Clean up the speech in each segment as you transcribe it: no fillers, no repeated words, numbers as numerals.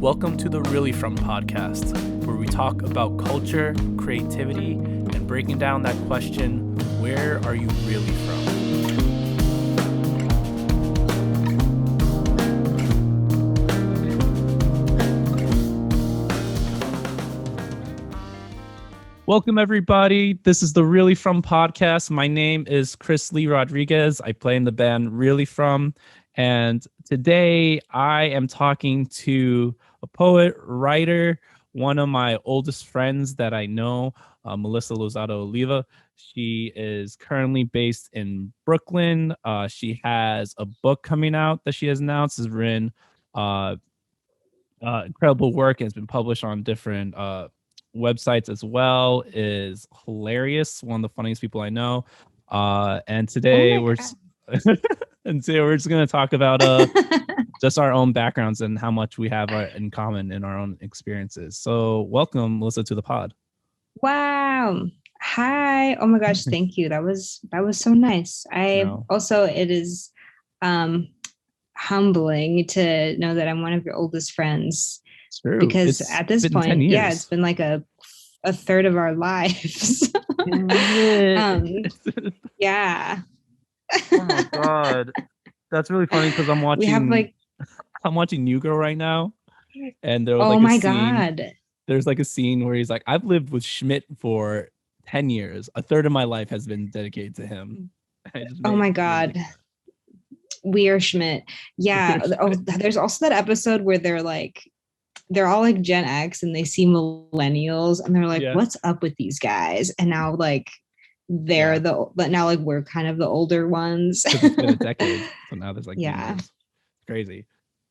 Welcome to the Really From podcast, where we talk about culture, creativity, and breaking down that question, where are you really from? Welcome, everybody. This is the Really From podcast. My name is Chris Lee Rodriguez. I play in the band Really From. And today I am talking to a poet, writer, one of my oldest friends that I know, Melissa Lozada-Oliva. She is currently based in Brooklyn. She has a book coming out that she has announced, has written incredible work and has been published on different websites as well. Is hilarious, one of the funniest people I know. And today we're just going to talk about just our own backgrounds and how much we have in common in our own experiences. So welcome, Melissa, to the pod. Wow. Hi. Oh my gosh, thank you. That was so nice. Also, it is humbling to know that I'm one of your oldest friends. True. Because at this point, it's been like a third of our lives. Yeah. Oh my god, that's really funny because I'm watching New Girl right now, and there was there's like a scene where he's like, I've lived with Schmidt for 10 years. A third of my life has been dedicated to him. Oh my god. We are Schmidt. Yeah. There's also that episode where they're all like Gen X and they see millennials and they're like, what's up with these guys? And now we're kind of the older ones. It's been a decade. So now there's years. Crazy.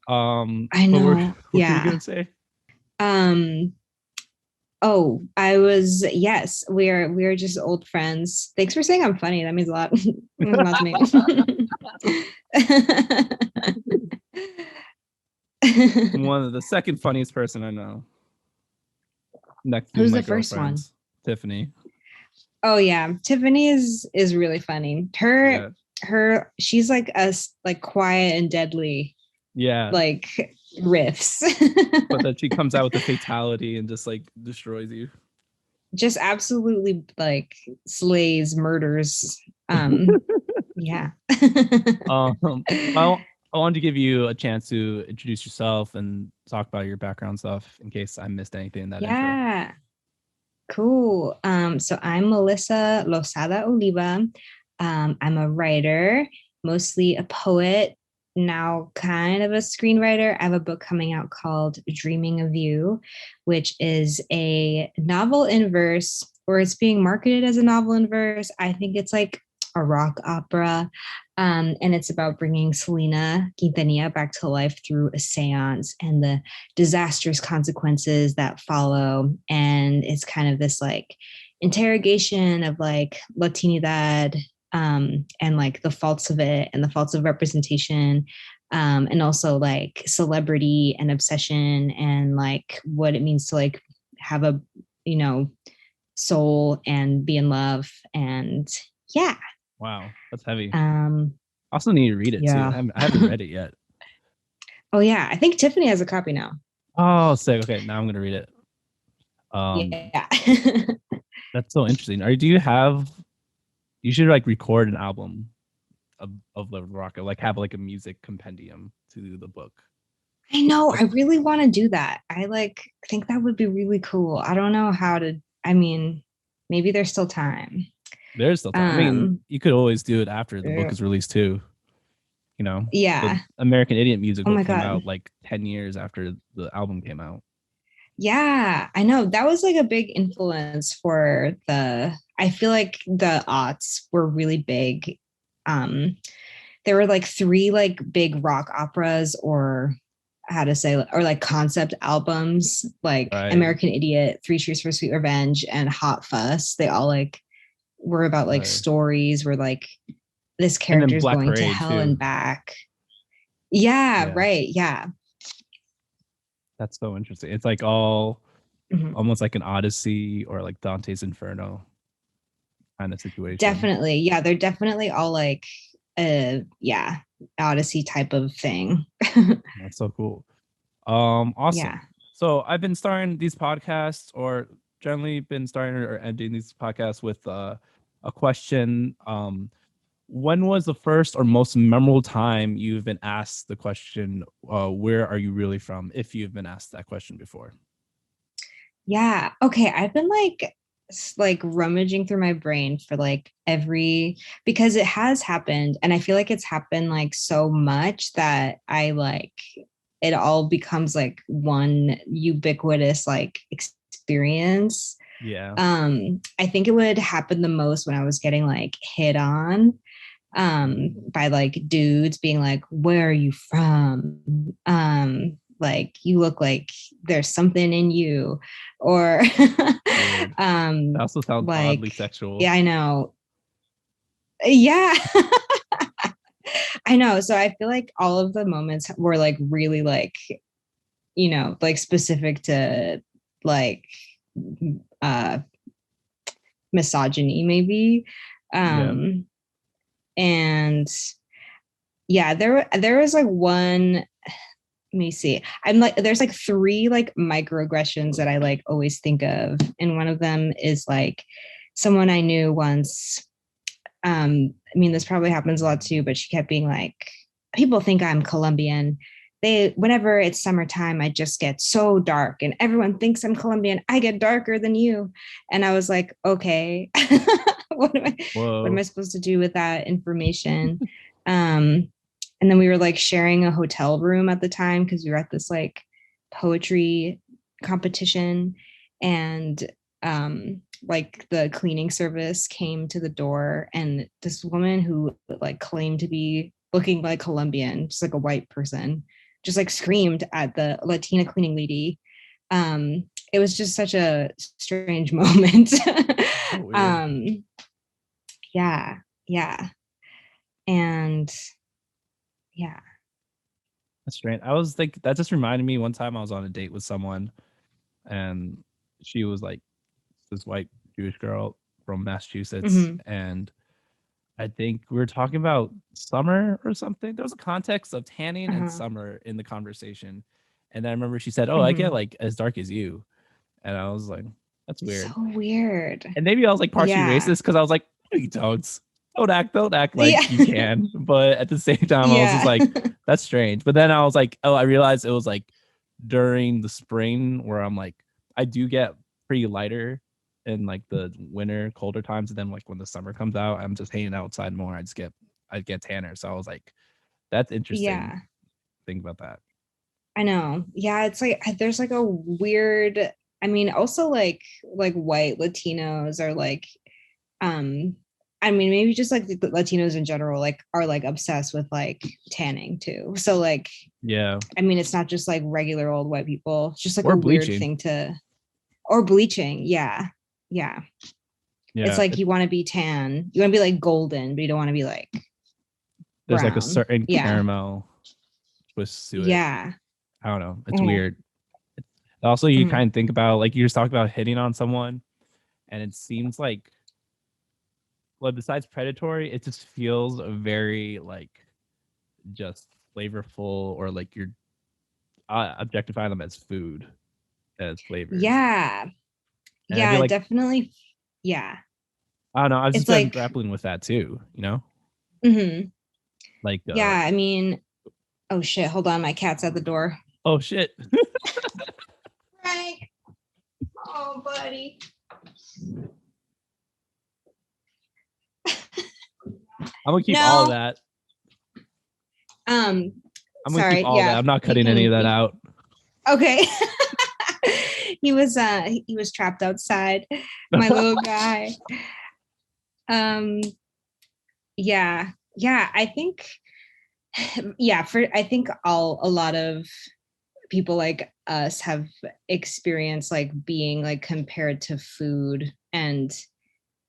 I know. What were you gonna say? We're just old friends. Thanks for saying I'm funny. That means a lot. It means a lot to me. One of the second funniest person I know. Next to Who's my the first one? Tiffany. Oh yeah, Tiffany is really funny. She's like us, like quiet and deadly. Yeah. Like riffs. But then she comes out with the fatality and just like destroys you. Just absolutely like slays, murders. Yeah. I wanted to give you a chance to introduce yourself and talk about your background stuff in case I missed anything in that intro. Cool. So I'm Melissa Lozada-Oliva. I'm a writer, mostly a poet, now kind of a screenwriter. I have a book coming out called Dreaming of You, which is a novel in verse, or it's being marketed as a novel in verse. I think it's like a rock opera. And it's about bringing Selena Quintanilla back to life through a seance and the disastrous consequences that follow. And it's kind of this like interrogation of like latinidad and like the faults of it and the faults of representation, and also like celebrity and obsession and like what it means to like have a, soul and be in love. And yeah. Wow, that's heavy. I also need to read it too. I haven't read it yet. Oh yeah, I think Tiffany has a copy now. Oh, sick. Okay, now I'm gonna read it. Yeah. That's so interesting. You should like record an album of the rock, like have like a music compendium to the book. I know. I really want to do that. I think that would be really cool. I don't know how to. I mean, maybe there's still time. There's still time. I mean, you could always do it after the book is released too. Yeah. The American Idiot musical came out like 10 years after the album came out. Yeah, I know. That was like a big influence for I feel like the aughts were really big. There were like 3 like big rock operas or like concept albums, like American Idiot, 3 Cheers for Sweet Revenge, and Hot Fuss. They all like were about like stories where like this character is going to hell too. And back. Yeah, right. Yeah. That's so interesting. It's like all almost like an Odyssey or like Dante's Inferno kind of situation. Definitely. Yeah, they're definitely all like Odyssey type of thing. That's so cool. Awesome. Yeah. So I've been starting these podcasts, or generally been starting or ending these podcasts with a question. When was the first or most memorable time you've been asked the question, where are you really from? If you've been asked that question before. Yeah. Okay. I've been like rummaging through my brain for like every, because it has happened and I feel like it's happened like so much that I like it all becomes like one ubiquitous like experience. Yeah. I think it would happen the most when I was getting like hit on by like dudes being like, where are you from? Like you look like there's something in you, or Weird. That also sounds oddly like, sexual. yeah, I know. Yeah. I know. So I feel like all of the moments were like really like, like specific to like uh misogyny maybe. Yeah. Um and yeah, there was like one, let me see. I'm like there's like three like microaggressions that I like always think of. And one of them is like someone I knew once. I mean, this probably happens a lot too, but she kept being like, people think I'm Colombian. Whenever it's summertime, I just get so dark and everyone thinks I'm Colombian. I get darker than you. And I was like, okay, what am I Whoa. supposed to do with that information? Um, and then we were like sharing a hotel room at the time because we were at this like poetry competition. And like the cleaning service came to the door, and this woman who like claimed to be looking like Colombian, just like a white person, just like screamed at the Latina cleaning lady. It was just such a strange moment. So weird. um yeah, yeah. And yeah. That's strange. I was like, that just reminded me one time I was on a date with someone, and she was like this white Jewish girl from Massachusetts, Mm-hmm. and I think we were talking about summer or something. There was a context of tanning and Uh-huh. summer in the conversation. And I remember she said, "Oh, I get Mm-hmm. like as dark as you." And I was like, "That's So weird." weird. And maybe I was like partially Yeah. racist because I was like, "No, you don't act Yeah. like you can." But at the same time, I was just Yeah. like, "That's strange." But then I was like, "Oh, I realized it was like during the spring where I'm like, I do get pretty lighter in like the winter, colder times, and then like when the summer comes out, I'm just hanging outside more. I get tanner." So I was like, "That's interesting." Yeah. Think about that. I know. Yeah, it's like there's like a weird, I mean, also like white Latinos are like um I mean, maybe just like the Latinos in general like are like obsessed with like tanning too. So like Yeah, I mean, it's not just like regular old white people. It's just like a or weird bleaching. thing to, or bleaching. Yeah. Yeah. It's Yeah, like you want to be tan. You want to be like golden, but you don't want to be like there's like a brown. certain Yeah. caramel twist to it. Yeah. I don't know. It's Mm-hmm. weird. Also, you Mm-hmm. kind of think about like you just talked about hitting on someone, and it seems like, well, besides predatory, it just feels very like just flavorful, or like you're objectifying them as food, as flavors. Yeah. And I feel Yeah, like, definitely. Yeah. I don't know, I've just It's been like, grappling with that too, you know? mhm. Like Yeah, I mean, oh shit, hold on, my cat's at the door. oh shit. Frank. Oh, buddy. I'm gonna keep all of No. that. Um, I'm gonna keep sorry. all of that. Yeah, I'm not you cutting any of can. that out. Okay. He was trapped outside, my little guy. Um, yeah. Yeah, I think yeah, for I think a lot of people like us have experienced like being like compared to food, and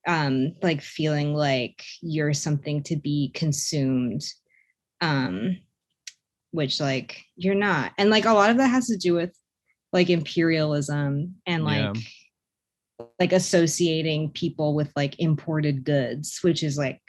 like feeling like you're something to be consumed, um which like you're not. And like a lot of that has to do with like imperialism and Yeah. like associating people with like imported goods, which is like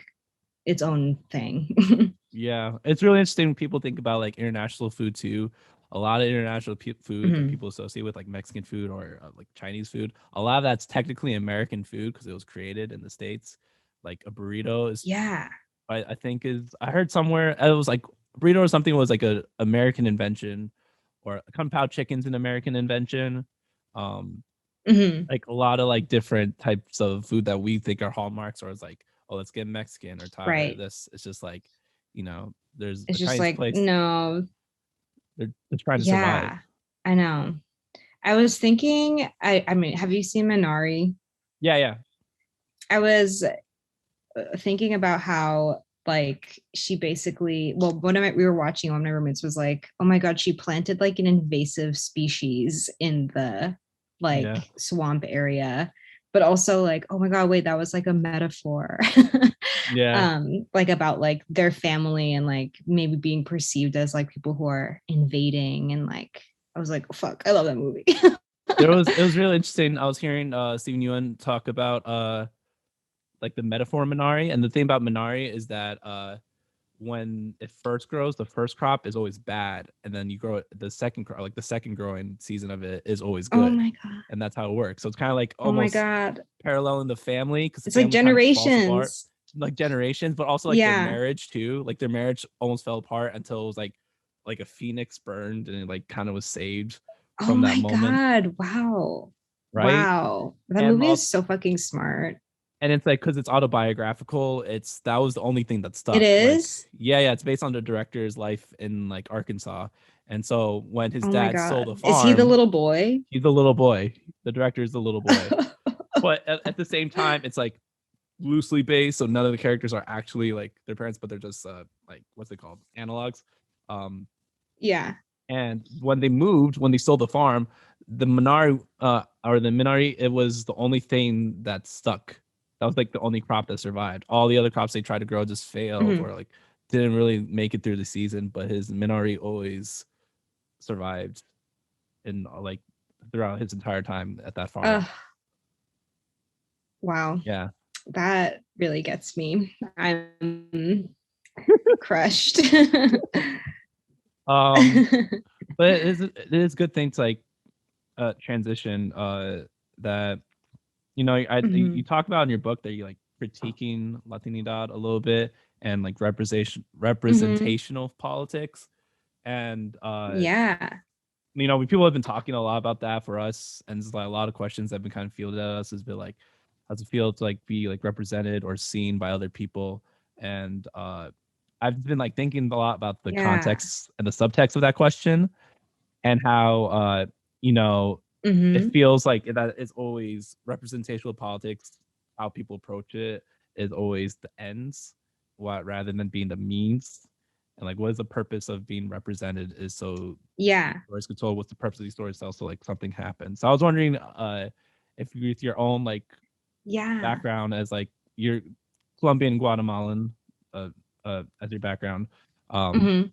its own thing. Yeah. It's really interesting when people think about like international food too. a lot of international food that Mhm. people associate with like Mexican food or like Chinese food. A lot of that's technically American food because it was created in the States. Like a burrito is, Yeah. I think is, I heard somewhere it was like burrito or something was like a American invention, or kung pao chicken's an American invention. Um, Mhm. like a lot of like different types of food that we think are hallmarks, or it's like, oh, let's get Mexican or Thai or Right. this. It's just like, there's It's a just Chinese like, place. no, They're trying to survive. yeah, I know. I was thinking, I mean, have you seen Minari? Yeah, yeah, I was thinking about how like she basically, well, we were watching, one of my roommates was like, oh my god, she planted like an invasive species in the yeah, like swamp area, but also like, oh my god, wait, that was like a metaphor. yeah. Like about like their family and like maybe being perceived as like people who are invading, and like I was like, oh, fuck, I love that movie. It was really interesting. I was hearing Stephen Ewan talk about like the metaphor Minari, and the thing about Minari is that when it first grows, the first crop is always bad, and then you grow it, the second crop, like the second growing season of it is always Oh good, my god. and that's how it works. So it's kind of like Oh my almost god. paralleling the family because the It's like family kind of falls apart, generations. like generations, but also like their Yeah. marriage too. Like their marriage almost fell apart until it was like a phoenix burned and it like kind of was saved Oh from that my moment, god. Wow. right? Wow. That And movie is also, so fucking smart. and it's like because it's autobiographical, it's that was the only thing that It stuck. Like, is? yeah, it's based on the director's life in like Arkansas. And so when his Oh my dad sold god. a Is he the farm, little boy? he's a little boy. The director is the little boy. But at the same time, it's like loosely based, so none of the characters are actually like their parents, but they're just like what's it called? Analogs. Um, Yeah. and when they sold the farm, the Minari or the Minari, it was the only thing that stuck. That was like the only crop that survived. All the other crops they tried to grow just failed Mhm. or like didn't really make it through the season. But his Minari always survived in like throughout his entire time at that farm. Ugh, wow. Yeah. That really gets me. I'm crushed. Um, but it is a good thing to like transition that you Mhm. talk about in your book that you like critiquing latinidad a little bit and like Mhm. representational politics, and Yeah. people have been talking a lot about that for us, and there's like a lot of questions that have been kind of fielded at us has been like, how's it feel to like be like represented or seen by other people? And I've been like thinking a lot about the Yeah. context and the subtext of that question, and how you know it Mhm. feels like that is always representational politics. How people approach it is always the ends, what rather than being the means. And like, what is the purpose of being represented? Is so Yeah. stories get told. What's the purpose of these stories tell? So like something happens. So I was wondering, if with your own like Yeah. background as like your Colombian Guatemalan, uh, as your background, um, Mhm.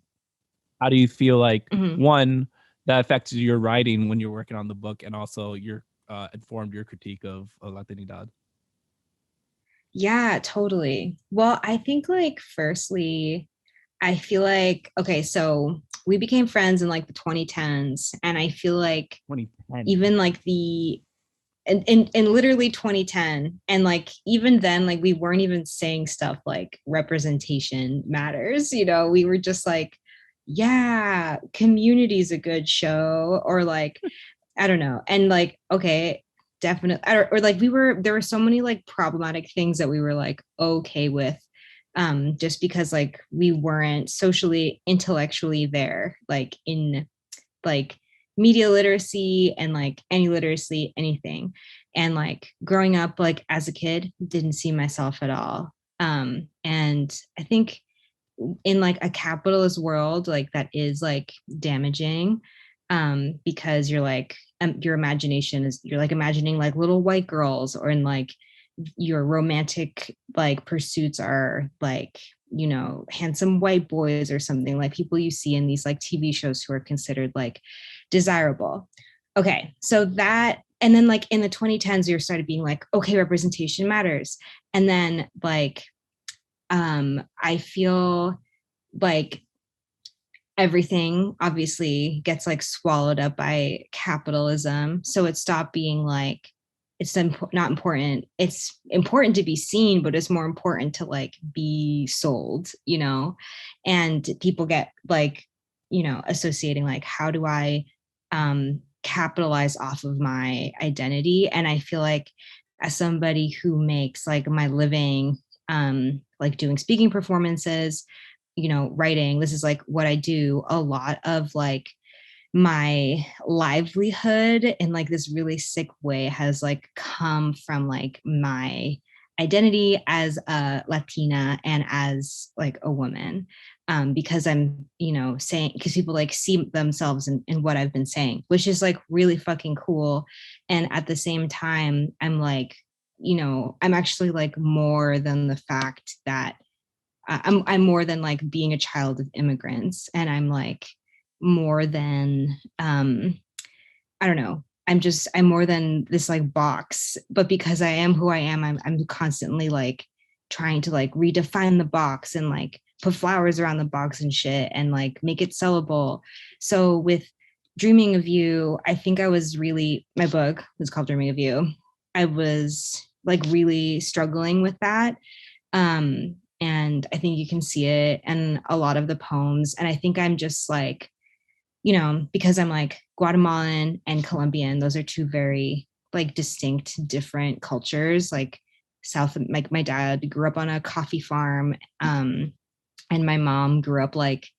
how do you feel like Mhm. one that affects your writing when you're working on the book, and also your informed your critique of Latinidad? Yeah, totally. Well, I think like firstly, I feel like okay, so we became friends in like the 2010s, and I feel like 2010. even like the in literally 2010, and like even then like we weren't even saying stuff like representation matters, we were just like, yeah, Community's a good show, or like I don't know. And like, okay, definitely, or like there were so many like problematic things that we were like okay with, just because like we weren't socially, intellectually there, like in like media literacy and like any literacy, anything. And like growing up, like as a kid, didn't see myself at all. And I think in like a capitalist world, like that is like damaging, because you're like your imagination is, you're like imagining like little white girls, or in like your romantic like pursuits are like, handsome white boys or something, like people you see in these like TV shows who are considered like desirable. Okay, so that, and then like in the 2010s, you started being like, okay, representation matters. And then like I feel like everything obviously gets like swallowed up by capitalism. So it stopped being like, it's not important. It's important to be seen, but it's more important to like be sold, you know? And people get like, you know, associating like, how do I capitalize off of my identity? And I feel like as somebody who makes like my living like doing speaking performances, you know, writing, this is like what I do. A lot of like my livelihood in like this really sick way has like come from like my identity as a Latina and as like a woman. Because I'm, you know, saying, because people like see themselves in what I've been saying, which is like really fucking cool. And at the same time, I'm like, you know, I'm actually like more than the fact that I'm more than like being a child of immigrants, and I'm like more than I don't know. I'm more than this like box. But because I am who I am, I'm constantly like trying to like redefine the box and like put flowers around the box and shit and like make it sellable. So with Dreaming of You, I think I was really, my book was called Dreaming of You. I was like really struggling with that. And I think you can see it in a lot of the poems. And I think I'm just like, you know, because I'm like Guatemalan and Colombian, those are two very like distinct, different cultures. Like like my dad grew up on a coffee farm, and my mom grew up like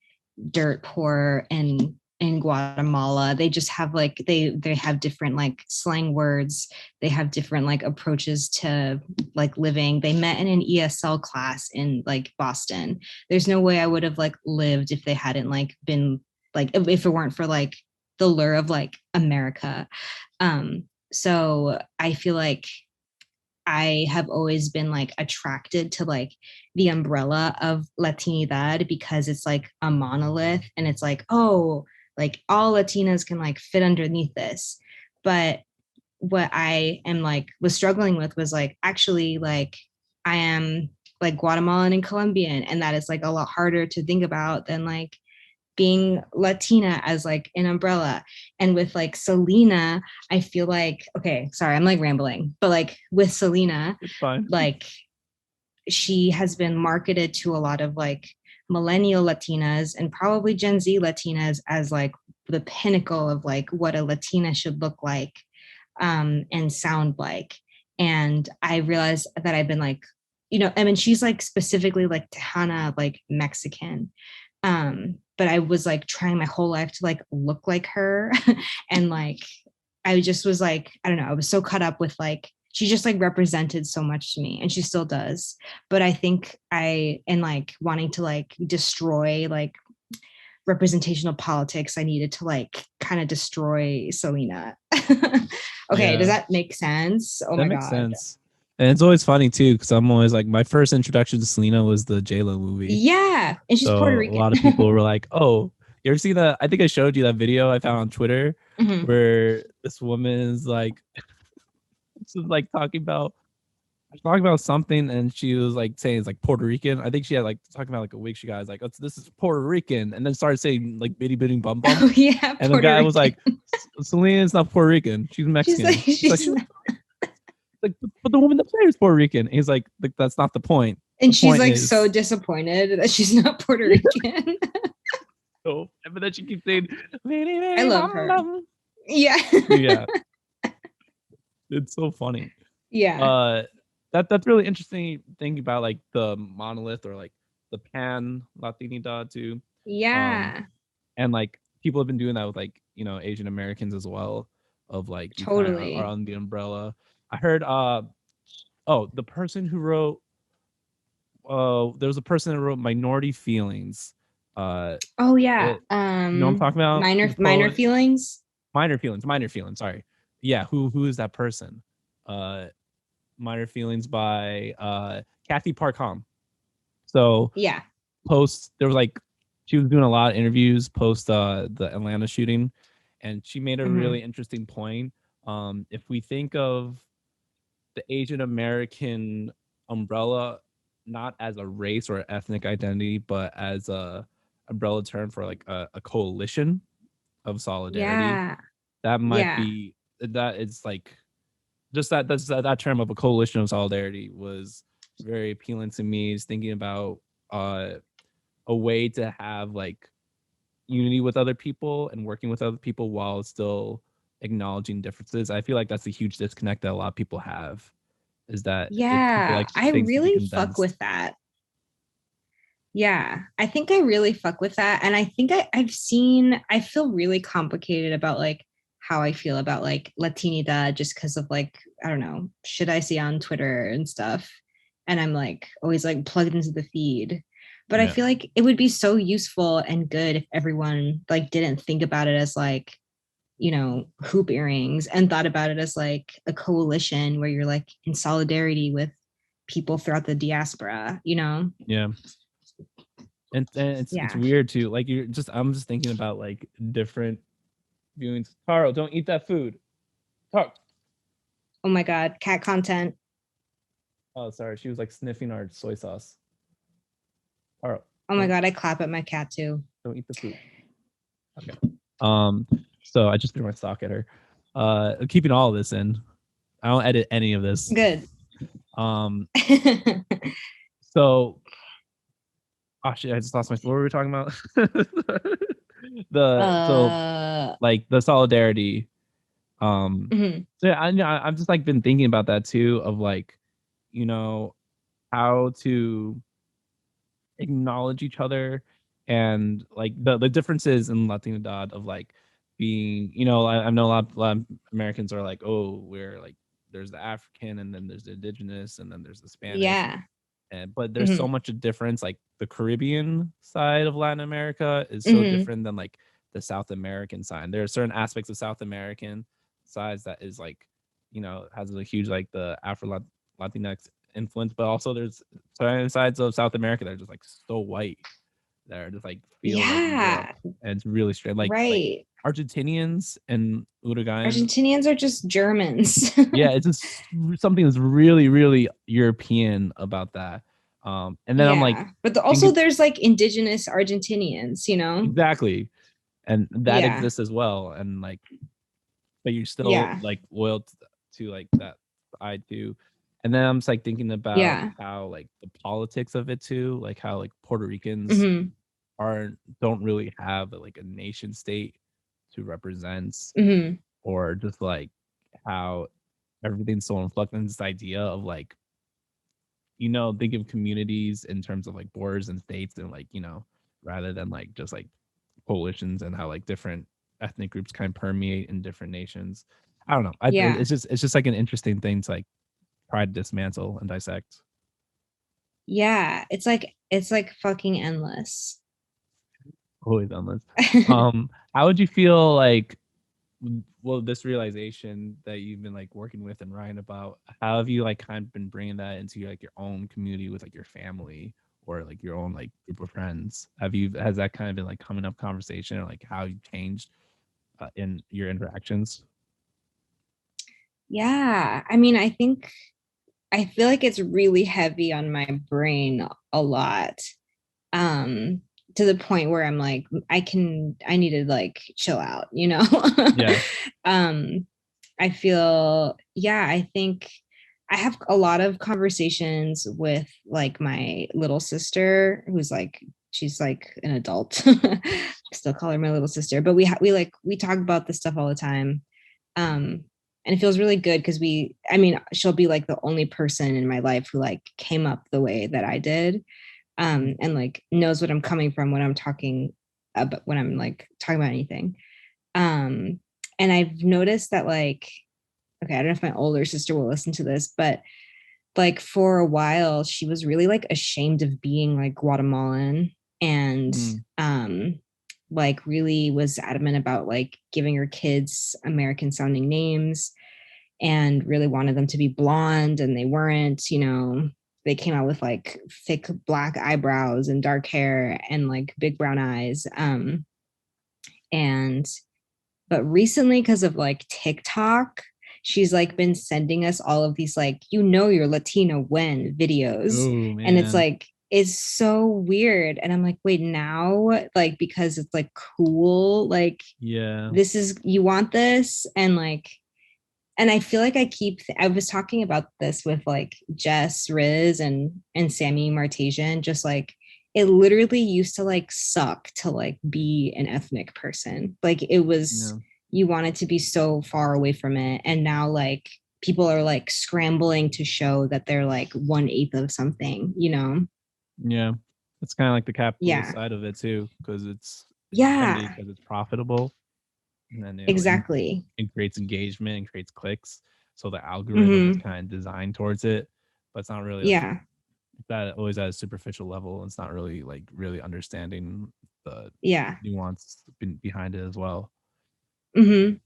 dirt poor in Guatemala. They just have like they have different like slang words. They have different like approaches to like living. They met in an ESL class in like Boston. There's no way I would have like lived if they hadn't like been like if it weren't for like the lure of like America. So I feel like I have always been like attracted to like the umbrella of latinidad because it's like a monolith and it's like, oh, like all Latinas can like fit underneath this. But what I am like was struggling with was like actually like I am like Guatemalan and Colombian, and that is like a lot harder to think about than like being Latina as like an umbrella. And with like Selena, I feel like, okay, sorry, I'm like rambling, but like with Selena, It's fine. like she has been marketed to a lot of like millennial Latinas and probably Gen Z Latinas as like the pinnacle of like what a Latina should look like and sound like. And I realized that I've been like, you know, I mean, she's like specifically like Tejana, like Mexican. But I was like trying my whole life to like look like her. And like, I just was like, I don't know, I was so caught up with like, she just like represented so much to me and she still does. But I think in like wanting to like destroy like representational politics, I needed to like kind of destroy Selena. Okay, does Yeah, that make sense? Oh that my makes God. sense. And it's always funny too, because I'm always like, my first introduction to Selena was the J-Lo movie. Yeah, and she's Puerto So a Rican. lot of people were like, "Oh, you ever see that?" I think I showed you that video I found on Twitter Mhm. where this woman is like, she's like talking about something, and she was like saying it's like Puerto Rican. I think she had like talking about like a wig she got. Like, oh, this is Puerto Rican, and then started saying like bitty bitty bum bum, Oh yeah, and the Puerto guy was Rican. like, Selena's not Puerto Rican, she's She's like, Mexican. She's like, she's she's not. like, but the woman that plays Puerto Rican. He's like, that's not the point. The And she's point like so is, disappointed that she's not Puerto Rican. oh, but then she keeps saying, bitty I bitty love bum her. bum. Yeah. Yeah, it's so funny. Yeah. Uh, that's really interesting thinking about like the monolith or like the pan Latinidad too. Um, Yeah. and like people have been doing that with like Asian Americans as well, of like we kind of are Totally. on the umbrella. I heard oh, the person who wrote there was a person that wrote Minority Feelings. Oh yeah. It, you know what I'm talking about? He's a Minor poet. feelings. Minor Feelings, sorry. Yeah, who is that person? uh Minor Feelings by Kathy Parkham. So Yeah. post there was like she was doing a lot of interviews post the Atlanta shooting, and she made a Hmm. really interesting point. If we think of the Asian American umbrella not as a race or ethnic identity, but as a umbrella term for like a coalition of solidarity. Yeah. That might Yeah. be that it's like just that term of a coalition of solidarity was very appealing to me. Is thinking about uh a way to have like unity with other people and working with other people while still acknowledging differences. I feel like that's a huge disconnect that a lot of people have, is that people Yeah. like I things to be really fuck condensed. with that. Yeah, I think I really fuck with that. And I think I feel really complicated about like how I feel about like latinidad just because of like, I don't know, shit I see on Twitter and stuff. And I'm like always like plugged into the feed. But I Yeah. feel like it would be so useful and good if everyone like didn't think about it as like, hoop earrings and thought about it as like a coalition where you're like in solidarity with people throughout the diaspora. Yeah. And it's Yeah. weird too. Like I'm just thinking about like different viewings. Taro, don't eat that food. Taro. Oh my God, cat content. Oh, sorry. She was like sniffing our soy sauce. Taro, Oh my don't God, I clap at my cat too. don't eat the food. Okay. So I just threw my sock at her. Keeping all of this in. I don't edit any of this. Good. Um, so oh shit, I just lost my what were we talking about? the so like the solidarity. Mhm. So yeah, I've just like been thinking about that too, of like, you know, how to acknowledge each other and like the differences in latinidad of like being, I know a lot of Americans are like, oh, we're like there's the African and then there's the indigenous and then there's the Spanish, Yeah. but there's so Mhm. much a difference. Like the Caribbean side of Latin America is so Mhm. different than like the South American side. There are certain aspects of South American sides that is like, has a huge like the Afro Latinx influence, but also there's certain sides of South America that are just like so white that are just like feel like Europe, Yeah. and it's really strange. Like Right. Argentinians and Uruguayans, Argentinians are just Germans. yeah, it's just something that's really, really European about that. And then I'm like Yeah. But also thinking there's like indigenous Argentinians. exactly, and that Yeah. exists as well, and like, but you're still Yeah. like loyal to like that side too. And then I'm just like thinking about Yeah. how like the politics of it too, like how like Puerto Ricans Mhm. don't really have like a nation state to represent, Mhm. or just like how everything's so inflected in this idea of like, think of communities in terms of like borders and states, and like, rather than like just like coalitions, and how like different ethnic groups kind of permeate in different nations. I don't know. Yeah. It's just like an interesting thing to like try to dismantle and dissect. Yeah. It's like fucking endless. Always on this. How would you feel like, well, this realization that you've been like working with and writing about, how have you like kind of been bringing that into like your own community with like your family or like your own like group of friends? Has that kind of been like coming up conversation, or like how you changed in your interactions? Yeah. I mean, I feel like it's really heavy on my brain a lot. Um, to the point where I'm like, I need to like chill out. Yeah. um, I feel, yeah, I think I have a lot of conversations with like my little sister who's like, she's like an adult. I still call her my little sister, but we talk about this stuff all the time. Um, and it feels really good because I mean, she'll be like the only person in my life who like came up the way that I did, and like knows what I'm coming from when I'm talking about when I'm like talking about anything. Um, and I've noticed that like, okay, I don't know if my older sister will listen to this, but like for a while she was really like ashamed of being like Guatemalan, and Mm. like really was adamant about like giving her kids American sounding names, and really wanted them to be blonde, and they weren't. They came out with like thick black eyebrows and dark hair and like big brown eyes. And but recently, because of like TikTok, she's like been sending us all of these like, you're Latina when videos. Oh And it's man. like, is so weird. And I'm like, wait, now, like, because it's like cool, like Yeah. this is, you want this, and like, and I feel like I was talking about this with like Jess Riz and Sammy Martesian, just like it literally used to like suck to like be an ethnic person. Like it was, Yeah. you wanted to be so far away from it. And now like people are like scrambling to show that they're like 1/8 of something, you know? Yeah. It's kind of like the capitalist Yeah. side of it too, because it's trendy Yeah. because it's profitable, and then Exactly. it creates engagement and creates clicks. So the algorithm is Mm-hmm. kind of designed towards it, but it's not really like Yeah. that, always at a superficial level. It's not really like really understanding the Yeah. nuance behind it as well. Mm-hmm.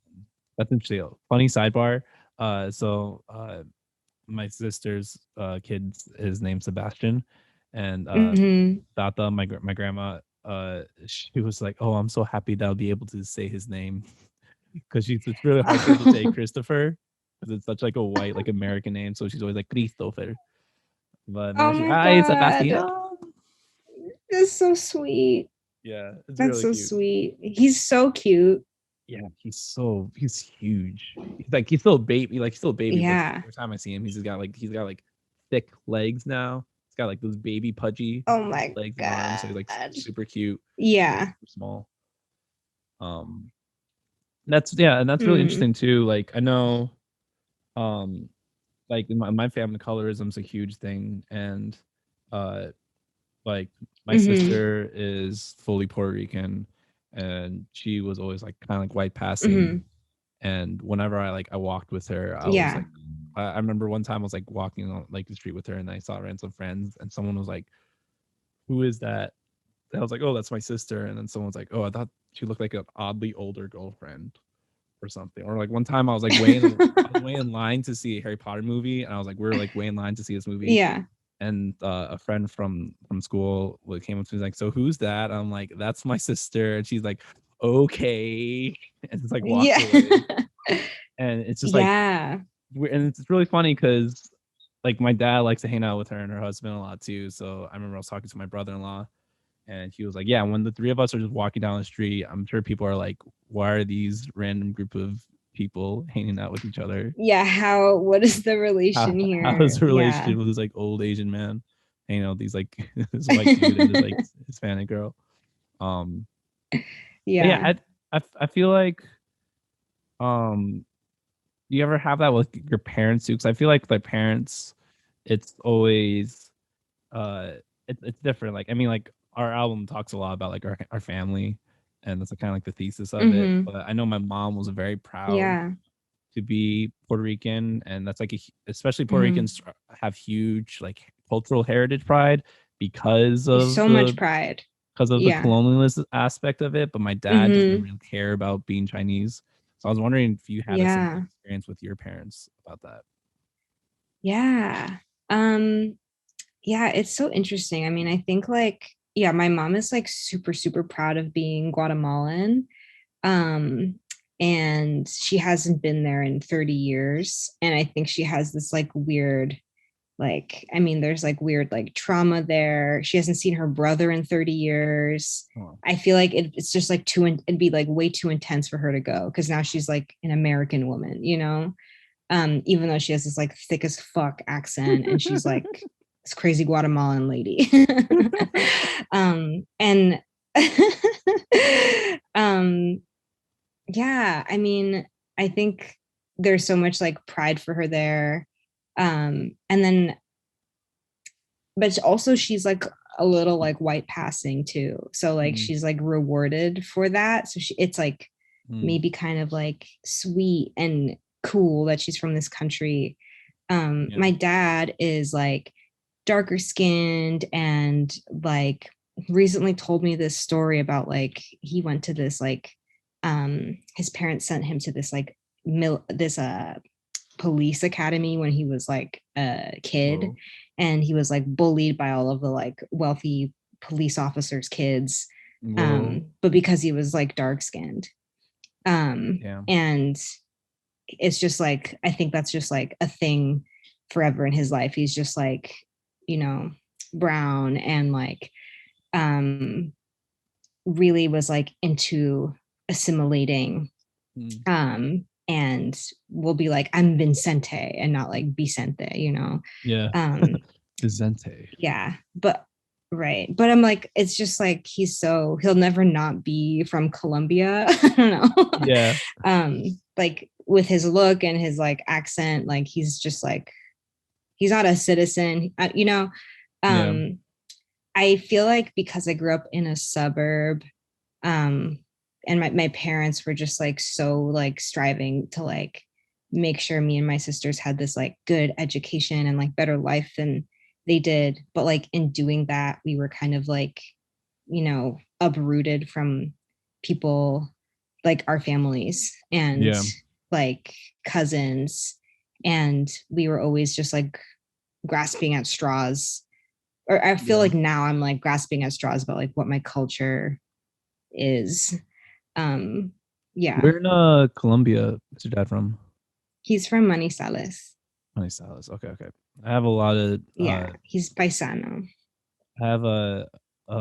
That's interesting. Funny sidebar. My sister's kid's his name's Sebastian, and Mm-hmm. Tata, my grandma, she was like, "Oh, I'm so happy that I'll be able to say his name," because it's really hard for her to say Oh, Christopher because it's such like a white like American name. So she's always like Christopher. But now oh she's my hi Sebastian. God. That's so sweet. Yeah, it's That's really so cute. sweet. He's so cute. Yeah, he's huge. He's still a baby, like he's still a baby, but Yeah. every time I see him, he's got like thick legs now. He's got like those baby pudgy Oh my legs and arms, so he's like God. super cute, Yeah. super small. Um, that's yeah, and that's really Mm. interesting too. Like I know, um, like in my family, colorism's a huge thing, and uh, like my Mm-hmm. sister is fully Puerto Rican, and she was always like kind of like white passing. Mm-hmm. And whenever I walked with her, I was Yeah. like, I remember one time I was like walking on like the street with her, and I saw random friends, and someone was like, "Who is that?" And I was like, "Oh, that's my sister." And then someone was like, "Oh, I thought she looked like an oddly older girlfriend or something." Or like one time I was waiting in line to see a Harry Potter movie, and I was like, we are like waiting in line to see this movie, Yeah. and a friend from school came up to me like, "So who's that?" I'm like, "That's my sister," and she's like, "Okay," and just like walked Yeah. away. And it's just like, Yeah. and it's really funny because like my dad likes to hang out with her and her husband a lot too. So I remember I was talking to my brother-in-law, and he was like, "Yeah, when the three of us are just walking down the street, I'm sure people are like, why are these random group of people hanging out with each other? Yeah. What is the relation How here? is the Yeah. relationship with this like old Asian man hanging out with these like this white dude and this like Hispanic girl?" Um, but yeah, Yeah. I feel like um do you ever have that with your parents too? Because I feel like my parents, it's always uh, it's different. Like I mean, like our album talks a lot about like our family, and that's kind of like the thesis of it. Mm-hmm. But I know my mom was very proud Yeah. to be Puerto Rican, and that's like especially Puerto Mm-hmm. Ricans have huge like cultural heritage pride because of So much pride. the Yeah. colonialist aspect of it. But my dad doesn't Mm-hmm. really care about being Chinese. So I was wondering if you had a similar Yeah. experience with your parents about that. Yeah. Um, yeah, it's so interesting. I mean, I think like, yeah, my mom is like super, super proud of being Guatemalan. Um, and she hasn't been there in 30 years. And I think she has this like weird, like, I mean, there's like weird like trauma there. She hasn't seen her brother in 30 years. Oh, I feel like it's just like it'd be like way too intense for her to go because now she's like an American woman, you know? Even though she has this like thick as fuck accent and she's like this crazy Guatemalan lady. And um, yeah, I mean, I think there's so much like pride for her there. And then, but also she's like a little like white passing too. So like mm, she's like rewarded for that. So it's like mm, maybe kind of like sweet and cool that she's from this country. yeah. My dad is like darker skinned and like recently told me this story about like he went to this like his parents sent him to this like this police academy when he was like a kid, Whoa. and he was like bullied by all of the like wealthy police officers kids, Whoa. but because he was like dark skinned, Damn. and it's just like I think that's just like a thing forever in his life. He's just like, you know, brown and like really was like into assimilating, and will be like, I'm Vincente and not like Vicente, you know. Yeah. um Vicente. yeah, but right, but I'm like, it's just like he'll never not be from Colombia. I don't know. Yeah. Like with his look and his like accent, like he's just like, he's not a citizen, you know. Yeah. I feel like because I grew up in a suburb, um and my parents were just like so like striving to like make sure me and my sisters had this like good education and like better life than they did, but like in doing that we were kind of like, you know, uprooted from people like our families and Yeah. like cousins, and we were always just like grasping at straws, or I feel Yeah. like now I'm like grasping at straws about like what my culture is. um yeah, Where in Colombia is your dad from? he's from Manizales. Manizales. Okay, okay. I have a lot of Yeah, he's paisano. I have a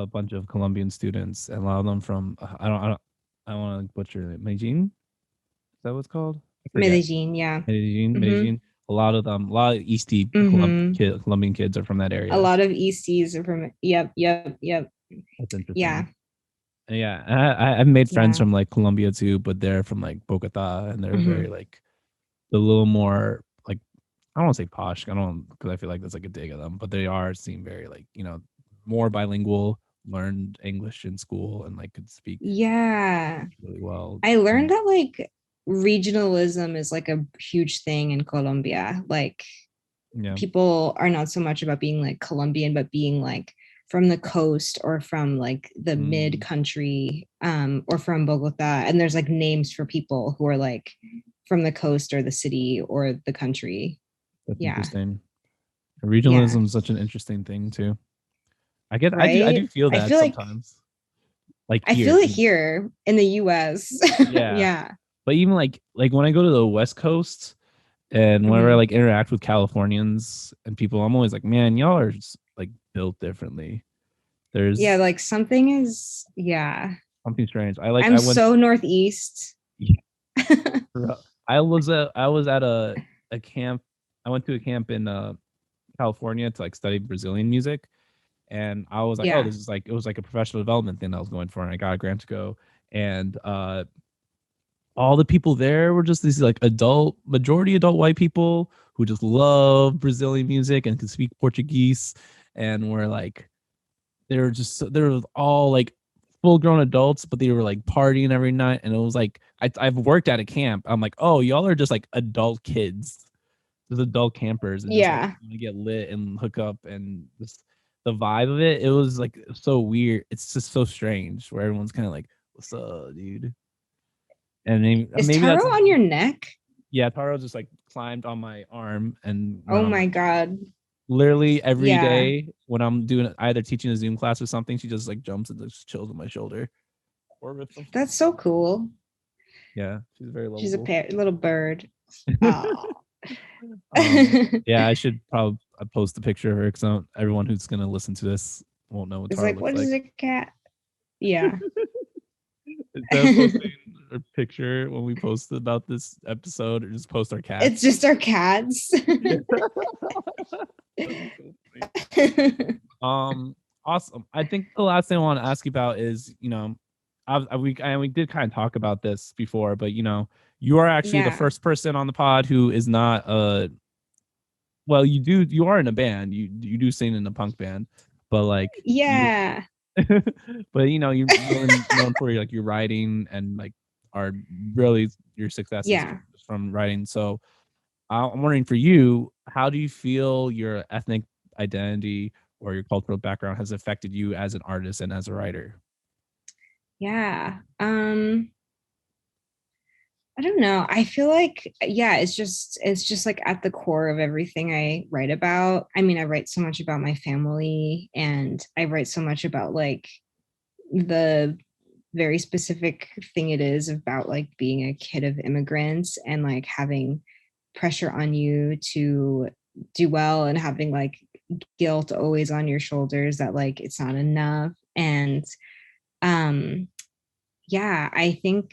bunch of Colombian students, and a lot of them from I don't want to butcher it. Medellin? Is that what it's called? I forget. Medellin, yeah. Medellin, Mm-hmm. Medellin. A lot of Eastie Mm-hmm. Colombian kids are from that A area. lot of ECs are from, yep. That's Yeah, interesting. And yeah, I've made friends yeah. from like Colombia too, but they're from like Bogota, and they're Mm-hmm. very like a little more like, I don't want to say posh. I don't, because I feel like that's like a dig at them, but they are seem very like, more bilingual, learned English in school, and like could speak Yeah, really well. I learned And that like regionalism is like a huge thing in Colombia. Like yeah, people are not so much about being like Colombian, but being like from the coast or from like the mid mm, country, or from Bogota. And there's like names for people who are like from the coast or the city or the country. that's Yeah. interesting. Yeah. Regionalism is such an interesting thing too. I do Right. feel I that feel like sometimes. Like I feel here, it here in the US. yeah. Yeah. But even like when I go to the West Coast, and whenever I Hmm. like interact with Californians and people, I'm always like, man, y'all are just like built differently. Yeah, There's like something is, yeah. something strange. I like I'm I went so Northeast. I was at a camp. I went to a camp in California to like study Brazilian music, and I was like, oh, Yeah. this is like, it was like a professional development thing that I was going for, and I got a grant to go. And all the people there were just these like majority adult white people who just love Brazilian music and can speak Portuguese, and were like, they were all like full grown adults, but they were like partying every night. And it was like, I've worked at a camp. I'm like, oh, y'all are just like adult kids, just adult campers, and just like Yeah. want to get lit and hook up, and just the vibe of it. It was like so weird. It's just so strange where everyone's kind of like, what's up, dude? And Is maybe Taro that's, on your neck? yeah. Taro just like climbed on my arm and Oh went on my my chest. God. Literally every Yeah. day when I'm doing either teaching a Zoom class or something, she just like jumps and just chills on my shoulder. Or with them. That's so cool. Yeah, she's very She's a lovable. little bird. Oh. Yeah, I should probably post a picture of her, because everyone who's gonna listen to this won't know what It's Taro like, looks what is like. a cat? Yeah. Instead of posting a picture when we post about this episode, or just post our It's cats. just our cats. Yeah. That'd be so funny. Awesome. I think the last thing I want to ask you about is, we did kind of talk about this before, but you are actually the Yeah. first person on the pod who is not well, you are in a band. You do sing in a punk band, but like you Yeah. but you're really known for your writing, and like are really your successes Yeah. from writing. So I'm wondering, for you, how do you feel your ethnic identity or your cultural background has affected you as an artist and as a writer? Yeah. I don't know. I feel like, yeah, it's just like at the core of everything I write about. I mean, I write so much about my family, and I write so much about like the very specific thing it is about like being a kid of immigrants and like having pressure on you to do well, and having like guilt always on your shoulders that like it's not enough. And yeah, I think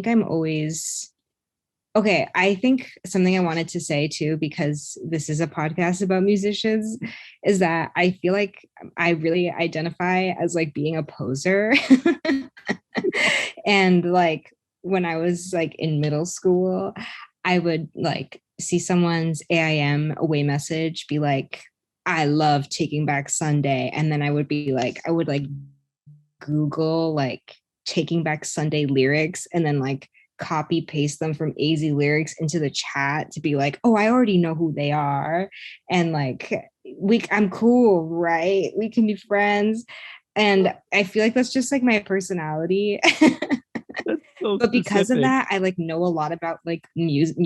I'm always okay. I think something I wanted to say too, because this is a podcast about musicians, is that I feel like I really identify as like being a poser. And like when I was like in middle school, I would like see someone's AIM away message be like, I love Taking Back Sunday. And then I would be like, I would like Google like Taking Back Sunday lyrics and then like copy paste them from AZ lyrics into the chat to be like, oh, I already know who they are. And like I'm cool, right? We can be friends. And I feel like that's just like my personality. That's so But because of specific. that, I like know a lot about like music.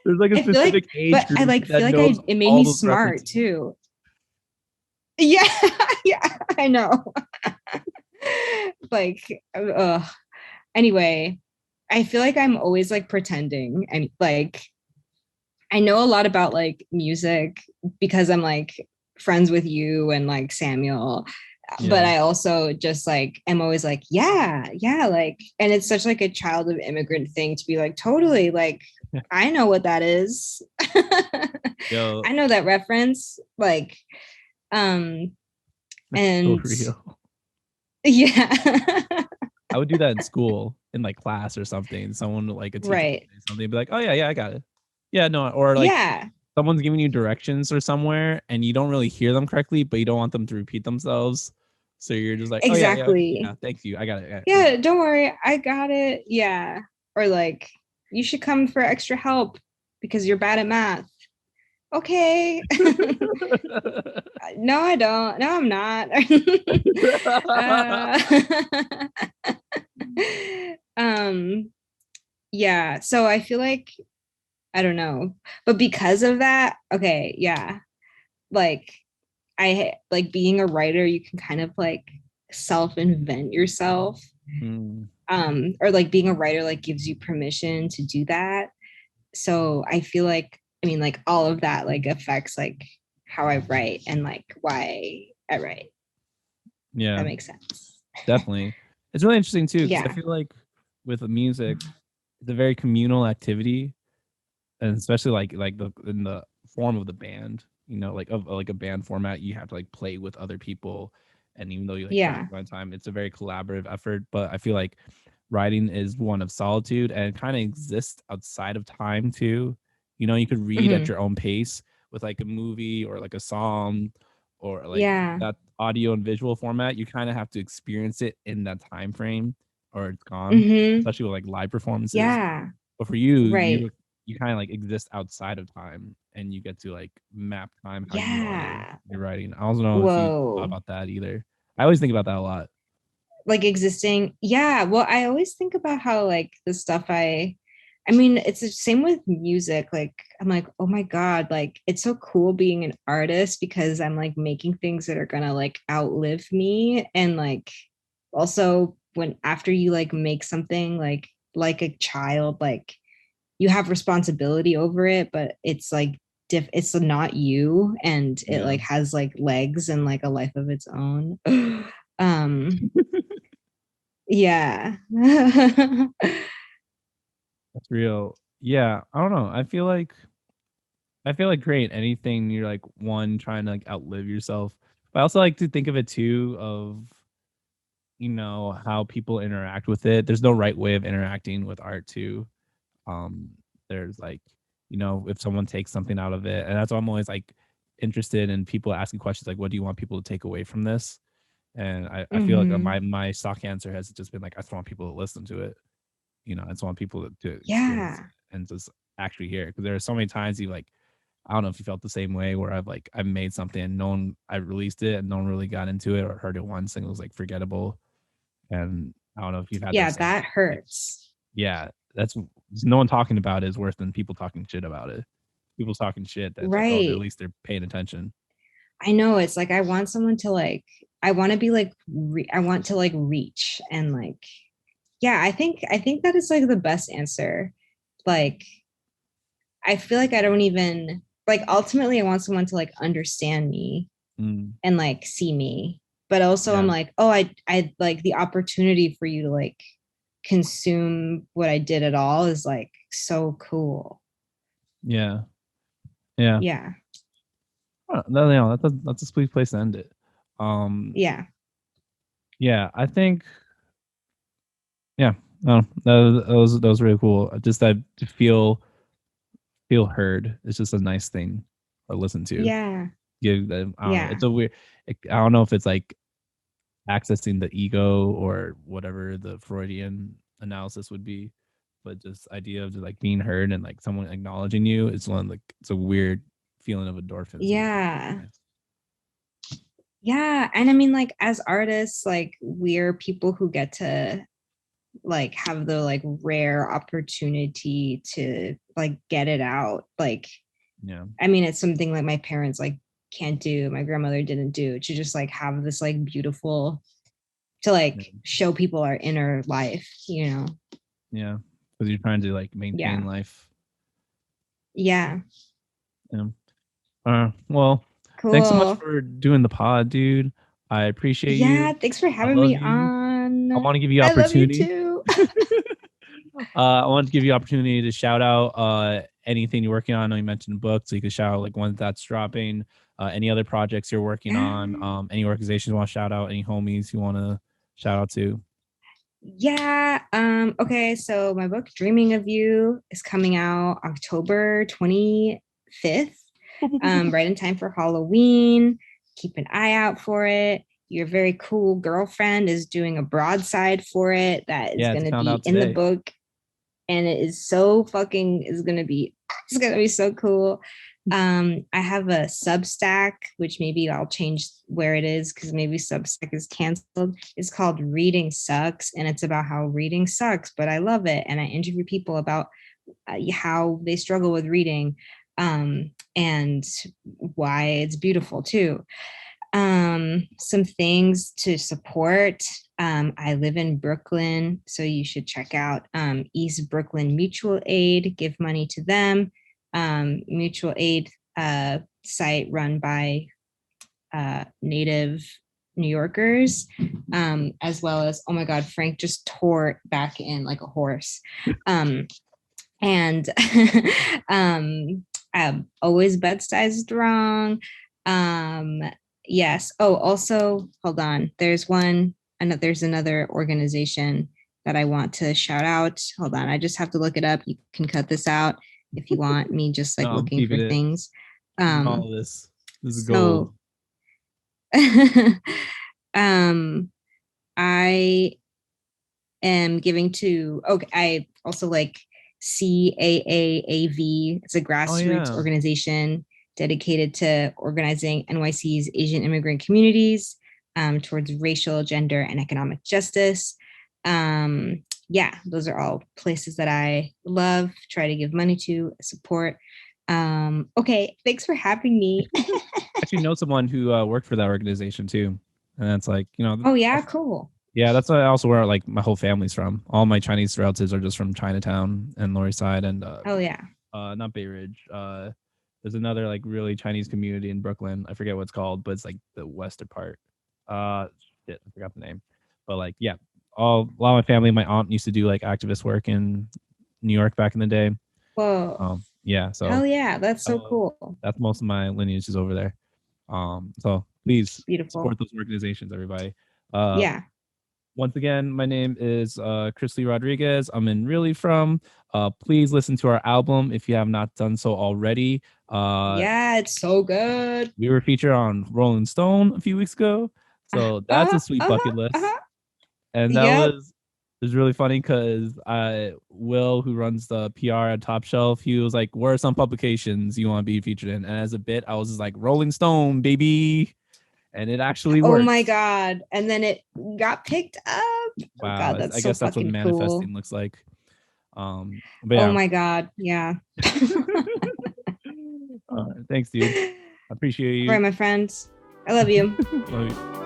There's like a I feel like, specific age but I group like that feel like knows it made all me those smart references. too. Yeah, yeah, I know. Like, anyway, I feel like I'm always like pretending and like I know a lot about like music because I'm like friends with you and like Samuel, but Yeah. I also just like am always like, yeah, like, and it's such like a child of immigrant thing to be like, totally, like, I know what that is. Yo, I know that reference, like, um, that's so and real. yeah, I would do that in school, in like class or something. Someone like a teacher would right, say something, be like, "Oh yeah, I got it." Yeah, no, or like yeah, someone's giving you directions or somewhere, and you don't really hear them correctly, but you don't want them to repeat themselves, so you're just like, "Oh yeah, yeah, okay, yeah, exactly. thank you, I got it." Yeah. Yeah, don't worry, I got it. Yeah, or like, you should come for extra help because you're bad at math. Okay. No, I don't. No, I'm not. um, yeah. So I feel like I don't know, but because of that, okay, yeah. Like I like being a writer, you can kind of like self-invent yourself. Mm, Or like being a writer like gives you permission to do that. So I feel like I mean like all of that like affects like how I write and like why I write. yeah, That makes sense. definitely. It's really interesting too because I Yeah. feel like with the music, it's a very communal activity, and especially like the in the form of the band, like of like a band format, you have to like play with other people, and even though you like track Yeah. one time, it's a very collaborative effort. But I feel like writing is one of solitude and kind of exists outside of time too. You could read at Hmm. your own pace with like a movie or like a song or like Yeah. that audio and visual format. You kind of have to experience it in that time frame or it's gone, Hmm. especially with like live performances. Yeah. But for you, Right. you kind of like exist outside of time and you get to like map time how you want to Yeah. you're writing. I don't know if you thought Whoa. about that either. I always think about that a lot. Like existing. Yeah. Well, I always think about how like the stuff I mean, it's the same with music. Like, I'm like, oh my God, like it's so cool being an artist because I'm like making things that are gonna like outlive me. And like also when after you like make something like a child, like you have responsibility over it, but it's like it's not you and it Yeah. like has like legs and like a life of its own. um yeah. That's real. Yeah, I don't know. I feel like create anything you're like one trying to like outlive yourself. But I also like to think of it too of how people interact with it. There's no right way of interacting with art too. Um there's like if someone takes something out of it, and that's why I'm always like interested in people asking questions like what do you want people to take away from this? And I feel like Hmm. my stock answer has just been like I just want people to listen to it. I just want people to experience Yeah. it and just actually hear it. Because there are so many times you like, I don't know if you felt the same way where I've made something and I released it and no one really got into it or heard it once and it was like forgettable. And I don't know if you've had that Yeah, same that like, hurts. yeah, that's no one talking about it is worse than people talking shit about it. People talking shit that's like, oh, at Right. least they're paying attention. I know, it's like I want someone to like I want to be like I want to like reach and like yeah, I think that is like the best answer. Like I feel like I don't even like ultimately I want someone to like understand me and like see me. But also I'm like, oh, I like the opportunity for you to like consume what I did at all is like so cool. Yeah. Yeah. Yeah. Oh, no, that's a sweet place to end it. Yeah. Yeah, I think. Yeah, no, that was really cool. Just that to feel heard. It's just a nice thing to listen to. Yeah. Give them. I don't know. Yeah. It's a weird. I don't know if it's like accessing the ego or whatever the Freudian analysis would be, but just idea of just like being heard and like someone acknowledging you. It's one like it's a weird feeling of endorphins. Yeah. Nice. Yeah. And I mean, like, as artists, like, we're people who get to like have the like rare opportunity to like get it out. Like, Yeah. I mean, it's something like my parents like can't do, my grandmother didn't do, to just like have this like beautiful to like Yeah. show people our inner life, you know? Yeah. Because you're trying to like maintain Yeah. life. Yeah. Yeah. Well, thanks so much Cool. for doing the pod, dude. I appreciate Yeah. you. Thanks for I having love me you. I on. want to give you I love you opportunity. too. I want to give you opportunity to shout out anything you're working on. I know you mentioned books, so you could shout out like one that's dropping. Any other projects you're working on? Any organizations you want to shout out? Any homies you want to shout out to? Yeah. Okay. So my book, Dreaming of You, is coming out October 25th, right in time for Halloween. Keep an eye out for it. Your very cool girlfriend is doing a broadside for it that is Yeah, going it's to found be out in the today. book. And it is so fucking, is going to be, it's going to be so cool. I have a Substack, which maybe I'll change where it is because maybe Substack is canceled. It's called Reading Sucks, and it's about how reading sucks, but I love it. And I interview people about how they struggle with reading, and why it's beautiful too. Some things to support. I live in Brooklyn, so you should check out East Brooklyn Mutual Aid. Give money to them. Mutual aid site run by native New Yorkers, as well as, oh my God, Frank just tore back in like a horse. And always bed-sized wrong. Yes. Oh, also, hold on. There's another organization that I want to shout out. Hold on. I just have to look it up. You can cut this out if you want me just like No, I'm looking for keeping it. things. All this. This is gold. So um I am giving to, okay, I also like CAAAV. It's a Oh grassroots yeah. organization dedicated to organizing NYC's Asian immigrant communities towards racial, gender, and economic justice. Yeah, those are all places that I love, try to give money to, support. Okay, thanks for having me. Actually know someone who worked for that organization too. And that's like, Oh, yeah, cool. yeah, that's also where like my whole family's from. All my Chinese relatives are just from Chinatown and Lower East Side and Oh, yeah. not Bay Ridge. There's another like really Chinese community in Brooklyn. I forget what it's called, but it's like the western part. Uh Shit, I forgot the name. But like yeah, a lot of my family, my aunt used to do like activist work in New York back in the day. Whoa. Yeah, so Hell yeah, that's so uh, cool. that's most of my lineage is over there. So please Beautiful. support those organizations, everybody. Uh, Yeah. Once again, my name is Chris Lee Rodriguez. I'm in Really From. Please listen to our album if you have not done so already. Yeah, it's so good. We were featured on Rolling Stone a few weeks ago, so that's a sweet bucket list. And that Yep. was really funny because Will, who runs the PR at Topshelf, he was like, "Where are some publications you want to be featured in?" And as a bit, I was just like, "Rolling Stone, baby," and it actually Oh my worked. God. And then it got picked up. Oh Wow, God, that's I so guess that's what fucking cool. manifesting looks like. But Oh yeah. my God. Yeah. Thanks, dude. I appreciate All right, you. my friends. I love you. Love you.